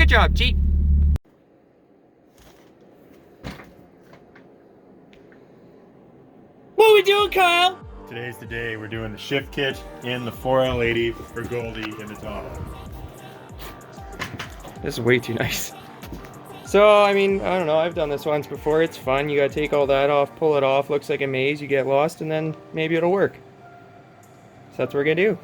Good job, Jeep. What are we doing, Kyle? Today's the day we're doing the shift kit in the 4L80 for Goldie in the Tahoe. This is way too nice. So, I mean, I don't know, I've done this once before. It's fun. You gotta take all that off, pull it off. Looks like a maze. You get lost, and then maybe it'll work. So that's what we're gonna do.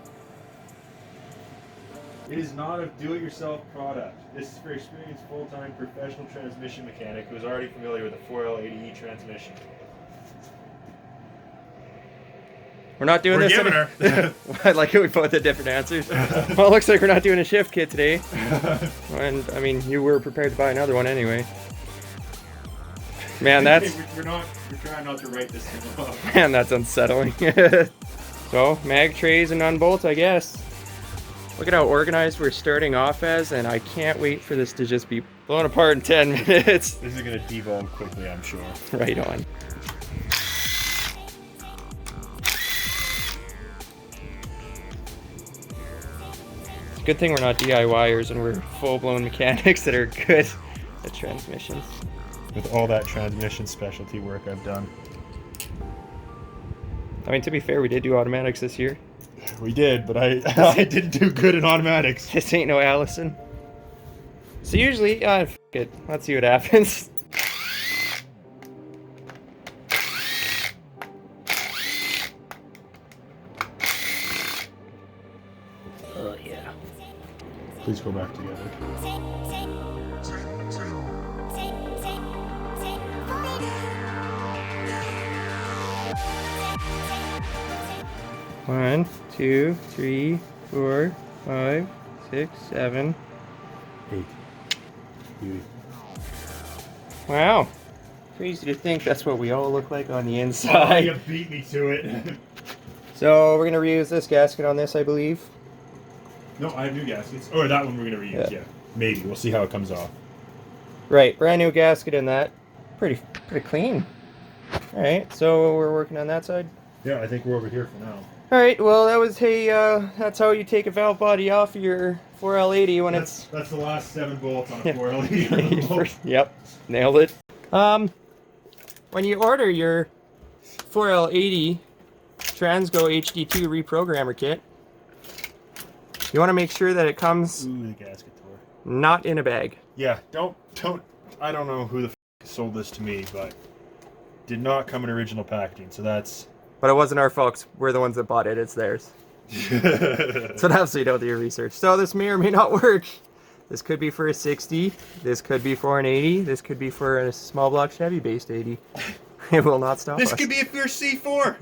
It is not a do-it-yourself product. This is for experienced full-time professional transmission mechanic who is already familiar with the 4L80E transmission. We're not doing We're this. giving her. I like it. We both had different answers. Well, it looks like we're not doing a shift kit today. And I mean, you were prepared to buy another one anyway. Man, that's We're trying not to write this thing off. man, that's unsettling. So mag trays and unbolts, I guess. Look at how organized we're starting off as, and I can't wait for this to just be blown apart in 10 minutes. This is gonna devolve quickly, I'm sure. Right on. Good thing we're not DIYers and we're full-blown mechanics that are good at transmissions. With all that transmission specialty work I've done. I mean, to be fair, we did do automatics this year. We did, but I didn't do good in automatics. This ain't no Allison. So usually, f it. Let's see what happens. Oh yeah. Please go back together. One, 2, 3, 4, 5, 6, 7. 8. Beauty. Wow. Crazy to think that's what we all look like on the Oh, inside. you beat me to it. So we're gonna reuse this gasket on this, I believe. No, I have new gaskets. Or that one we're gonna reuse, yeah. Maybe. We'll see how it comes off. Right, brand new gasket in that. Pretty clean. Alright, so we're working on that side. Yeah, I think we're over here for now. Alright, well that was, hey, that's how you take a valve body off of your 4L80 when That's the last 7 bolts on a 4L80. Yep, nailed it. When you order your 4L80 Transgo HD2 reprogrammer kit, you want to make sure that it comes Ooh, the gasket tore. not in a bag. Yeah, don't, I don't know who the sold this to me, but did not come in original packaging, so that's... But it wasn't our folks. We're the ones that bought it. It's theirs. So now so you don't do your research. So this may or may not work. This could be for a 60. This could be for an 80. This could be for a small block Chevy based 80. It will not stop us. This could be if you're C4!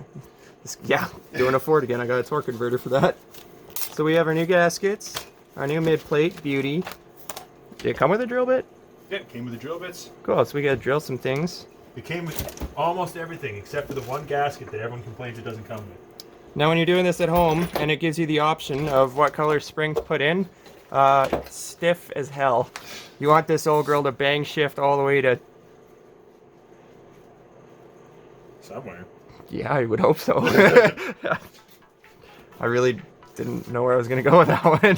Yeah, doing a Ford again. I got a torque converter for that. So we have our new gaskets, our new mid plate, beauty. Did it come with a drill bit? Yeah, it came with the drill bits. Cool, so we gotta drill some things. It came with almost everything except for the one gasket that everyone complains it doesn't come with. Now when you're doing this at home and it gives you the option of what color spring to put in, stiff as hell. You want this old girl to bang shift all the way to... Somewhere. Yeah, I would hope so. I really didn't know where I was gonna go with that one.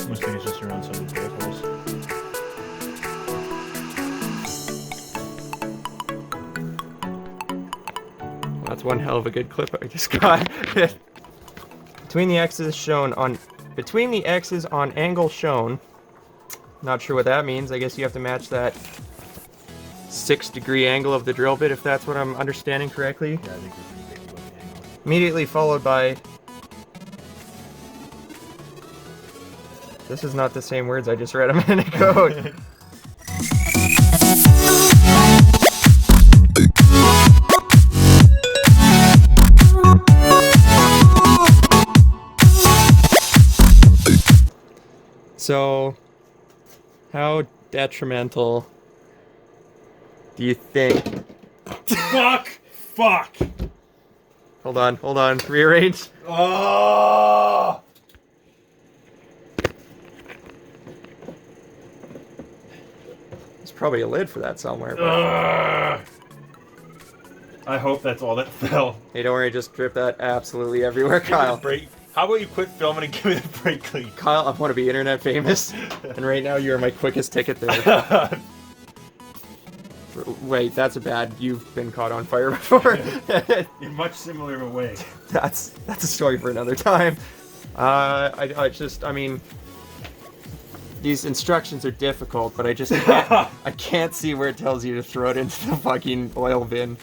Most things just around some of these bolt holes. That's one hell of a good clip I just got. Between the X's on angle shown. Not sure what that means. I guess you have to match that 6-degree angle of the drill bit if that's what I'm understanding correctly. Yeah, I think we're pretty picky about the angle. Immediately followed by... This is not the same words I just read a minute ago. So, how detrimental do you think... Fuck! Hold on, rearrange. Oh! probably a lid for that somewhere. But... I hope that's all that fell. Hey, don't worry, just drip that absolutely everywhere, Kyle. How about you quit filming and give me the brake clean? Kyle, I want to be internet famous, and right now you're my quickest ticket there. Wait, that's a bad. You've been caught on fire before. In much similar of a way. That's a story for another time. I mean, these instructions are difficult, but I just can't, I can't see where it tells you to throw it into the fucking oil bin.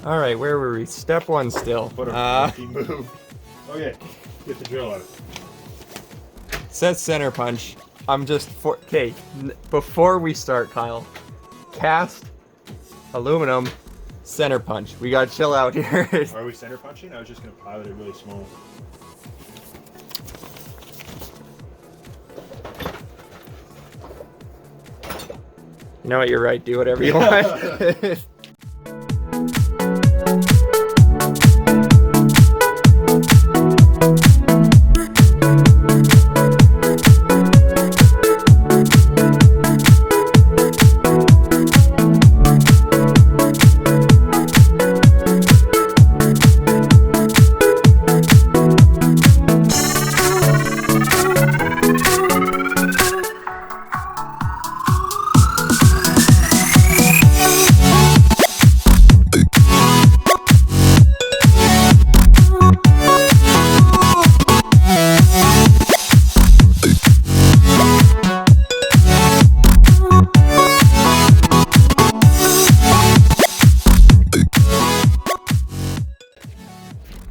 All right, where were we? Step 1 still. What a funky move. Okay, get the drill out. It says center punch. I'm just okay. Before we start, Kyle, cast aluminum center punch. We gotta chill out here. Are we center punching? I was just gonna pilot it really small. You know what? You're right. Do whatever you want.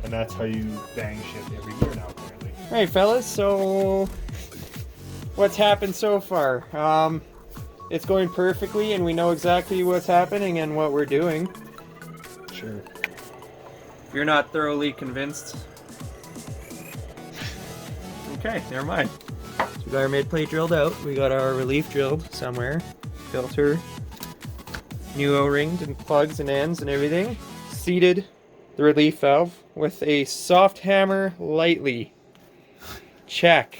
And that's how you bang shit every year now, apparently. Hey fellas, so what's happened so far? It's going perfectly and we know exactly what's happening and what we're doing. Sure. If you're not thoroughly convinced, okay, never mind. So we got our mid plate drilled out, we got our relief drilled somewhere, filter, new O-ringed and plugs and ends and everything, seated the relief valve with a soft hammer lightly. Check.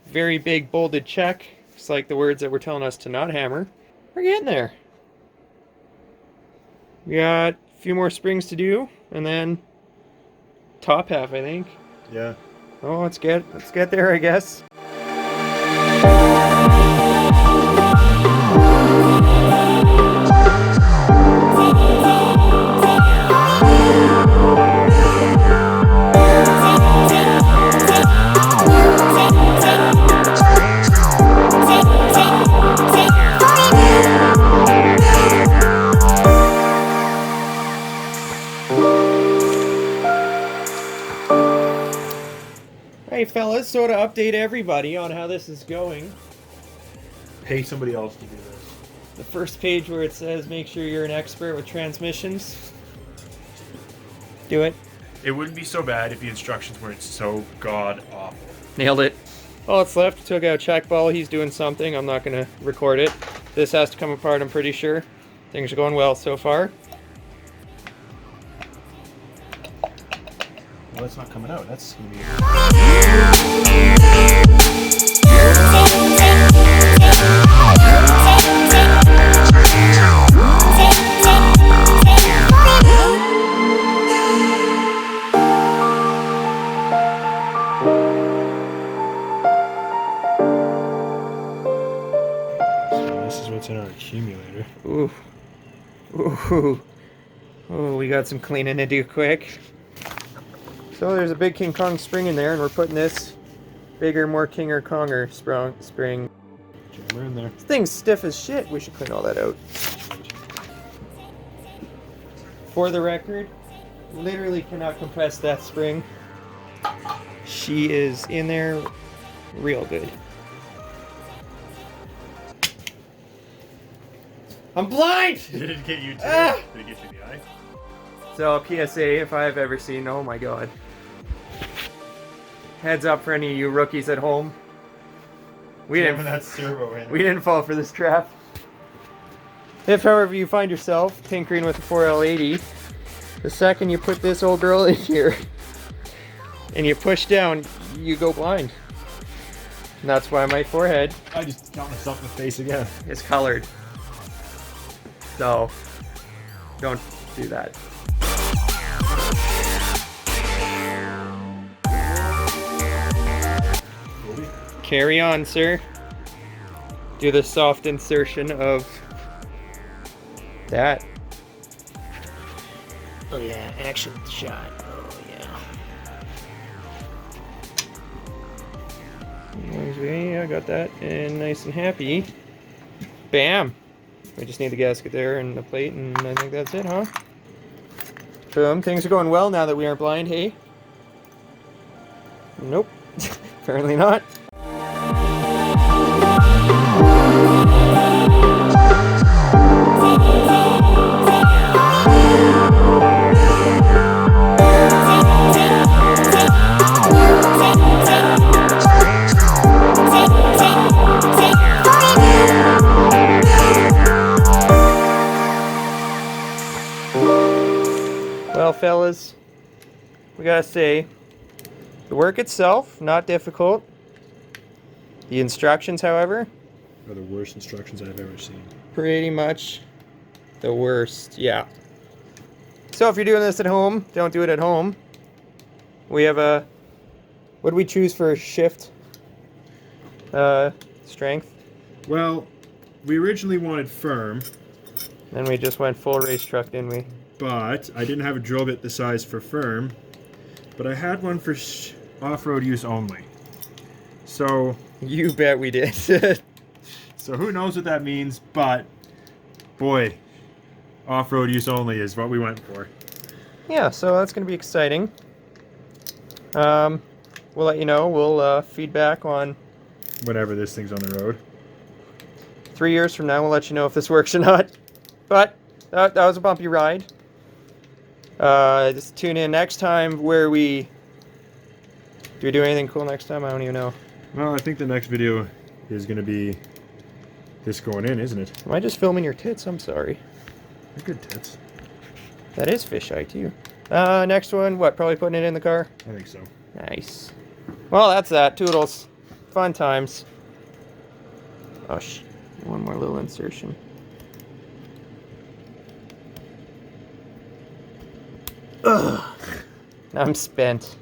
Very big bolded check. It's like the words that were telling us to not hammer. We're getting there. We got a few more springs to do, and then top half, I think. Yeah. Oh, let's get there, I guess. Hey fellas, so to update everybody on how this is going, Pay somebody else to do this. the first page where it says make sure you're an expert with transmissions, do it. It wouldn't be so bad if the instructions weren't so god awful. Nailed it. All that's left, took out check ball, he's doing something, I'm not going to record it. This has to come apart, I'm pretty sure. Things are going well so far. Well, that's not coming out. That's gonna be. So this is what's in our accumulator. Ooh. Ooh. Oh, we got some cleaning to do quick. So there's a big King Kong spring in there, and we're putting this bigger, more Kinger Konger spring. Jammer in there. This thing's stiff as shit. We should clean all that out. For the record, literally cannot compress that spring. She is in there real good. I'm blind! Did it get you too? Ah! Did it get you in the eye? So PSA, if I've ever seen, oh my god. Heads up for any of you rookies at home. We Jamming didn't that servo in. We didn't fall for this trap. If, however, you find yourself tinkering with the 4L80, the second you put this old girl in here and you push down, you go blind. And that's why my forehead I just got myself in the face again. is colored. So don't do that. Carry on, sir. Do the soft insertion of that. Oh yeah, action shot. Oh yeah. I got that, and nice and happy. Bam! We just need the gasket there and the plate, and I think that's it, huh? Boom. Things are going well now that we aren't blind, hey? Nope. Apparently not. Well, fellas, we gotta say, the work itself, not difficult. The instructions, however, Are the worst instructions I've ever seen. pretty much the worst, yeah. So if you're doing this at home, don't do it at home. We have a, what do we choose for shift strength? Well, we originally wanted firm, Then we just went full race truck, didn't we? but I didn't have a drill bit the size for firm, but I had one for off-road use only. So You bet we did. So who knows what that means, but boy, off-road use only is what we went for. Yeah, so that's going to be exciting. We'll let you know. We'll feedback on Whenever this thing's on the road. 3 years from now. We'll let you know if this works or not. But that was a bumpy ride. Just tune in next time where do we do anything cool next time? I don't even know. Well, I think the next video is going to be this going in, isn't it? Am I just filming your tits? I'm sorry. They're good tits. That is fisheye too. Next one, what? Probably putting it in the car? I think so. Nice. Well, that's that. Toodles. Fun times. Oh, one more little insertion. Ugh. I'm spent.